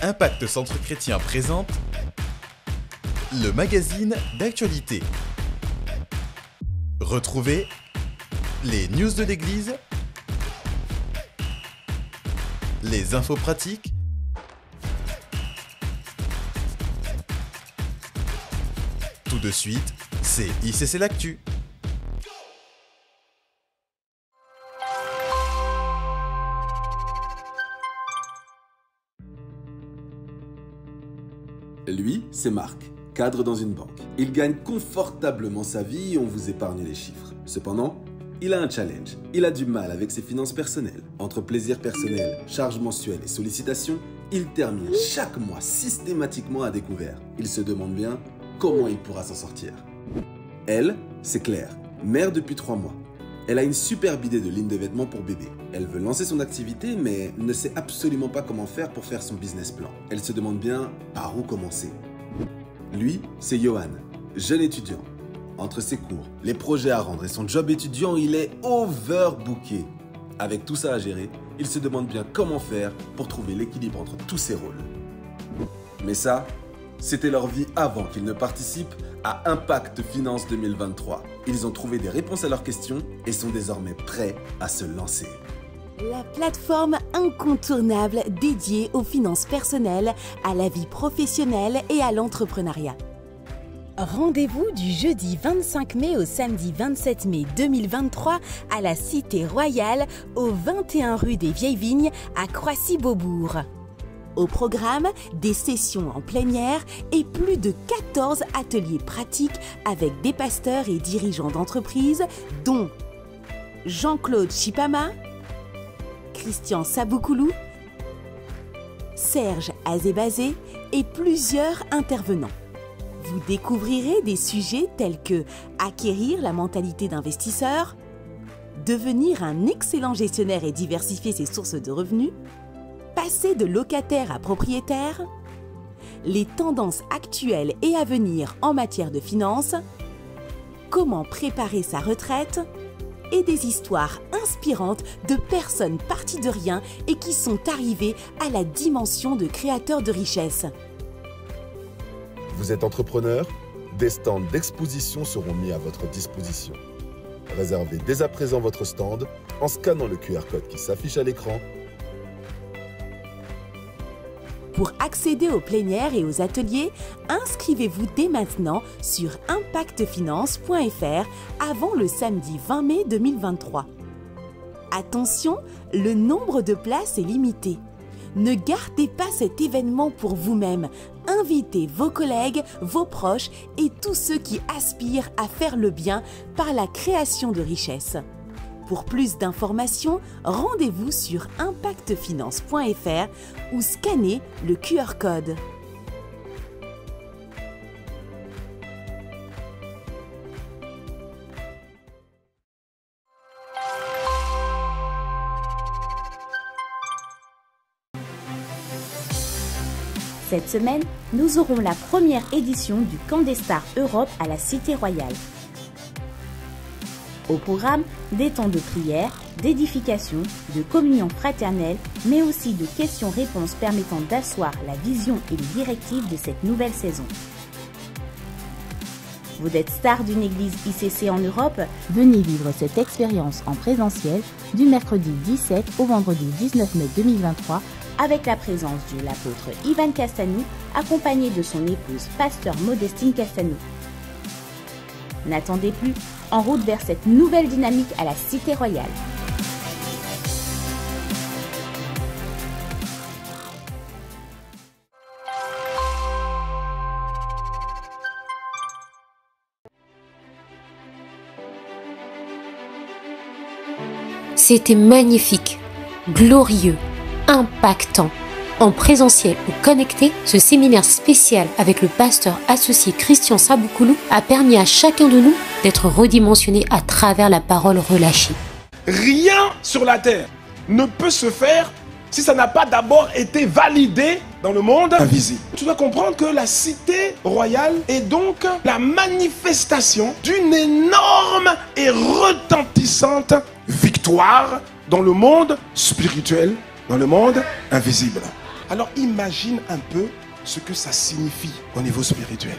Impact Centre Chrétien présente le magazine d'actualité. Retrouvez les news de l'Église, les infos pratiques, tout de suite, c'est ICC l'Actu. Lui, c'est Marc, cadre dans une banque. Il gagne confortablement sa vie et on vous épargne les chiffres. Cependant, il a un challenge. Il a du mal avec ses finances personnelles. Entre plaisir personnel, charges mensuelles et sollicitations, il termine chaque mois systématiquement à découvert. Il se demande bien comment il pourra s'en sortir. Elle, c'est Claire, mère depuis 3 mois. Elle a une superbe idée de ligne de vêtements pour bébé. Elle veut lancer son activité, mais ne sait absolument pas comment faire pour faire son business plan. Elle se demande bien par où commencer. Lui, c'est Johan, jeune étudiant. Entre ses cours, les projets à rendre et son job étudiant, il est overbooké. Avec tout ça à gérer, il se demande bien comment faire pour trouver l'équilibre entre tous ses rôles. Mais ça, c'était leur vie avant qu'ils ne participent à Impact Finance 2023. Ils ont trouvé des réponses à leurs questions et sont désormais prêts à se lancer. La plateforme incontournable dédiée aux finances personnelles, à la vie professionnelle et à l'entrepreneuriat. Rendez-vous du jeudi 25 mai au samedi 27 mai 2023 à la Cité Royale, au 21 rue des Vieilles Vignes à Croissy-Beaubourg. Au programme, des sessions en plein air et plus de 14 ateliers pratiques avec des pasteurs et dirigeants d'entreprises, dont Jean-Claude Chipama, Christian Saboukoulou, Serge Azébazé et plusieurs intervenants. Vous découvrirez des sujets tels que acquérir la mentalité d'investisseur, devenir un excellent gestionnaire et diversifier ses sources de revenus, passer de locataire à propriétaire, les tendances actuelles et à venir en matière de finances, comment préparer sa retraite et des histoires inspirantes de personnes parties de rien et qui sont arrivées à la dimension de créateurs de richesse. Vous êtes entrepreneur? Des stands d'exposition seront mis à votre disposition. Réservez dès à présent votre stand en scannant le QR code qui s'affiche à l'écran. Pour accéder aux plénières et aux ateliers, inscrivez-vous dès maintenant sur impactfinance.fr avant le samedi 20 mai 2023. Attention, le nombre de places est limité. Ne gardez pas cet événement pour vous-même. Invitez vos collègues, vos proches et tous ceux qui aspirent à faire le bien par la création de richesses. Pour plus d'informations, rendez-vous sur impactfinance.fr ou scannez le QR code. Cette semaine, nous aurons la première édition du Camp des Stars Europe à la Cité Royale. Au programme, des temps de prière, d'édification, de communion fraternelle, mais aussi de questions-réponses permettant d'asseoir la vision et les directives de cette nouvelle saison. Vous êtes star d'une église ICC en Europe? Venez vivre cette expérience en présentiel du mercredi 17 au vendredi 19 mai 2023 avec la présence de l'apôtre Ivan Castanou, accompagné de son épouse pasteur Modestine Castanou. N'attendez plus, en route vers cette nouvelle dynamique à la Cité Royale. C'était magnifique, glorieux, impactant. En présentiel ou connecté, ce séminaire spécial avec le pasteur associé Christian Saboukoulou a permis à chacun de nous d'être redimensionné à travers la parole relâchée. Rien sur la terre ne peut se faire si ça n'a pas d'abord été validé dans le monde invisible. Tu dois comprendre que la Cité Royale est donc la manifestation d'une énorme et retentissante victoire dans le monde spirituel, dans le monde invisible. Alors imagine un peu ce que ça signifie au niveau spirituel.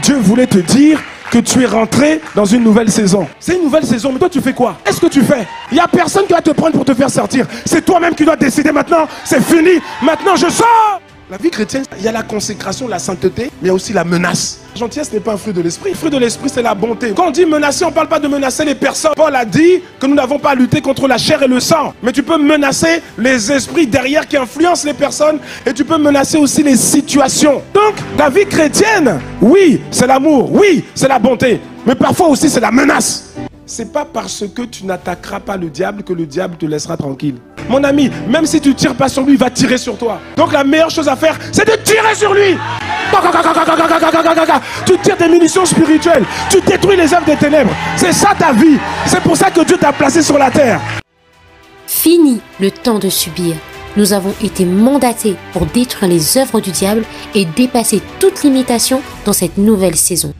Dieu voulait te dire que tu es rentré dans une nouvelle saison. C'est une nouvelle saison, mais toi tu fais quoi? Qu'est-ce que tu fais? Il n'y a personne qui va te prendre pour te faire sortir. C'est toi-même qui dois décider maintenant. C'est fini. Maintenant je sors. La vie chrétienne, il y a la consécration, la sainteté, mais il y a aussi la menace. La gentillesse n'est pas un fruit de l'esprit. Le fruit de l'esprit, c'est la bonté. Quand on dit menacer, on ne parle pas de menacer les personnes. Paul a dit que nous n'avons pas à lutter contre la chair et le sang. Mais tu peux menacer les esprits derrière qui influencent les personnes. Et tu peux menacer aussi les situations. Donc, la vie chrétienne, oui, c'est l'amour. Oui, c'est la bonté. Mais parfois aussi, c'est la menace. C'est pas parce que tu n'attaqueras pas le diable que le diable te laissera tranquille. Mon ami, même si tu ne tires pas sur lui, il va tirer sur toi. Donc la meilleure chose à faire, c'est de tirer sur lui. Tu tires des munitions spirituelles. Tu détruis les œuvres des ténèbres. C'est ça ta vie. C'est pour ça que Dieu t'a placé sur la terre. Fini le temps de subir. Nous avons été mandatés pour détruire les œuvres du diable et dépasser toute limitation dans cette nouvelle saison.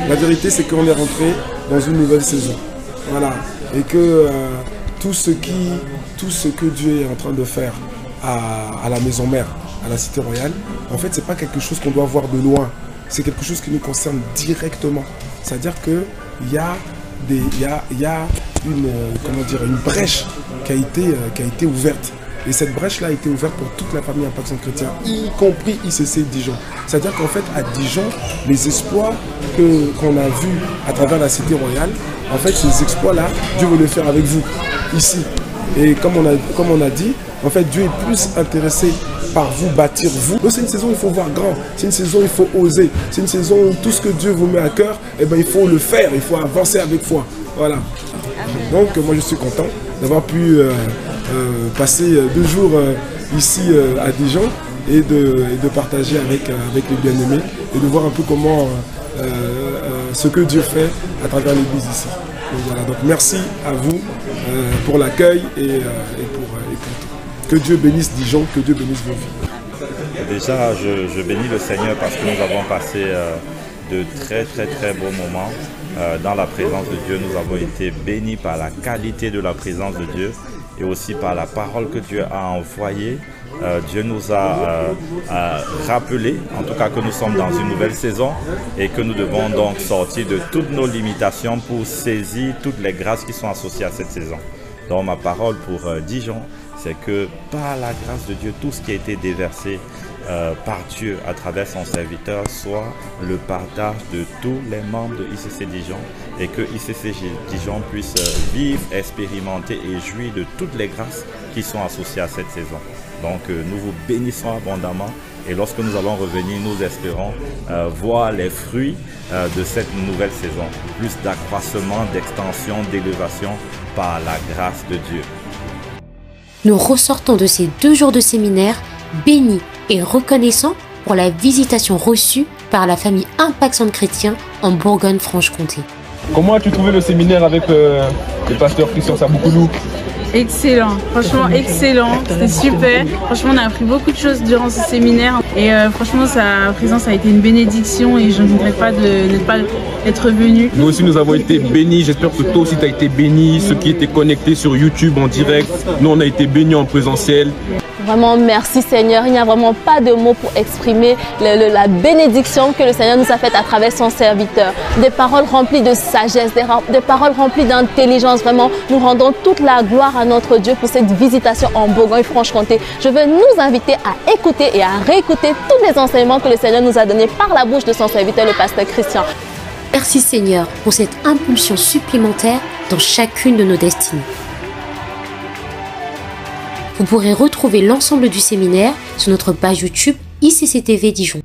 La vérité, c'est qu'on est rentré dans une nouvelle saison. Voilà. Et que tout ce que Dieu est en train de faire à la maison mère, à la cité royale, en fait, c'est pas quelque chose qu'on doit voir de loin. C'est quelque chose qui nous concerne directement. C'est-à-dire qu'il y a une brèche qui a été ouverte. Et cette brèche-là a été ouverte pour toute la famille Impact Centre Chrétien, y compris ICC Dijon. C'est-à-dire qu'en fait, à Dijon, les exploits qu'on a vus à travers la cité royale, en fait, ces exploits-là, Dieu veut le faire avec vous, ici. Et comme on a dit, en fait, Dieu est plus intéressé par vous bâtir vous. Donc c'est une saison où il faut voir grand, c'est une saison où il faut oser, c'est une saison où tout ce que Dieu vous met à cœur, eh ben, il faut le faire, il faut avancer avec foi. Voilà. Donc moi je suis content d'avoir pu passer 2 jours ici à Dijon et de partager avec les bien-aimés et de voir un peu comment ce que Dieu fait à travers l'église ici. Donc, voilà. Donc merci à vous pour l'accueil et pour tout. Que Dieu bénisse Dijon, que Dieu bénisse vos vies. Déjà, je bénis le Seigneur parce que nous avons passé de très beaux moments dans la présence de Dieu. Nous avons été bénis par la qualité de la présence de Dieu et aussi par la parole que Dieu a envoyée. Dieu nous a rappelé, en tout cas, que nous sommes dans une nouvelle saison et que nous devons donc sortir de toutes nos limitations pour saisir toutes les grâces qui sont associées à cette saison. Donc ma parole pour Dijon, c'est que par la grâce de Dieu, tout ce qui a été déversé par Dieu à travers son serviteur soit le partage de tous les membres de ICC Dijon et que ICC Dijon puisse vivre, expérimenter et jouir de toutes les grâces qui sont associées à cette saison. Donc nous vous bénissons abondamment et lorsque nous allons revenir, nous espérons voir les fruits de cette nouvelle saison. Plus d'accroissement, d'extension, d'élévation par la grâce de Dieu. Nous ressortons de ces 2 jours de séminaire bénis et reconnaissants pour la visitation reçue par la famille Impact Centre Chrétien en Bourgogne-Franche-Comté. Comment as-tu trouvé le séminaire avec le pasteur Christian Saboukoulou? Excellent, franchement excellent, c'était super. Franchement, on a appris beaucoup de choses durant ce séminaire et franchement, sa présence a été une bénédiction et je ne voudrais pas de ne pas être venu. Nous aussi, nous avons été bénis. J'espère que toi aussi, tu as été béni. Ceux qui étaient connectés sur YouTube en direct, nous, on a été bénis en présentiel. Vraiment, merci Seigneur. Il n'y a vraiment pas de mots pour exprimer la bénédiction que le Seigneur nous a faite à travers son serviteur. Des paroles remplies de sagesse, des paroles remplies d'intelligence. Vraiment, nous rendons toute la gloire à notre Dieu pour cette visitation en Bourgogne-Franche-Comté. Je veux nous inviter à écouter et à réécouter tous les enseignements que le Seigneur nous a donnés par la bouche de son serviteur, le pasteur Christian. Merci Seigneur pour cette impulsion supplémentaire dans chacune de nos destinées. Vous pourrez retrouver l'ensemble du séminaire sur notre page YouTube ICCTV Dijon.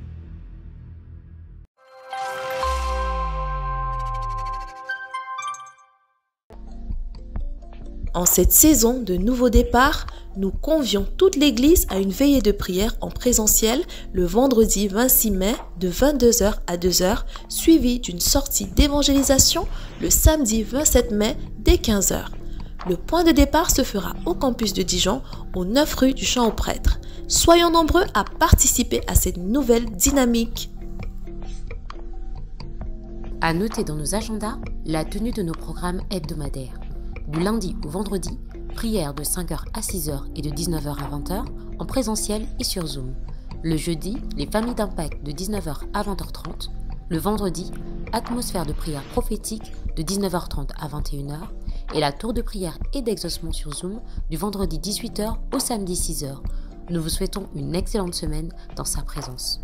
En cette saison de nouveau départ, nous convions toute l'Église à une veillée de prière en présentiel le vendredi 26 mai de 22h à 2h, suivie d'une sortie d'évangélisation le samedi 27 mai dès 15h. Le point de départ se fera au campus de Dijon, au 9 rue du Champ aux Prêtres. Soyons nombreux à participer à cette nouvelle dynamique. À noter dans nos agendas la tenue de nos programmes hebdomadaires. Du lundi au vendredi, prière de 5h à 6h et de 19h à 20h, en présentiel et sur Zoom. Le jeudi, les familles d'impact de 19h à 20h30. Le vendredi, atmosphère de prière prophétique de 19h30 à 21h. Et la tour de prière et d'exaucement sur Zoom du vendredi 18h au samedi 6h. Nous vous souhaitons une excellente semaine dans sa présence.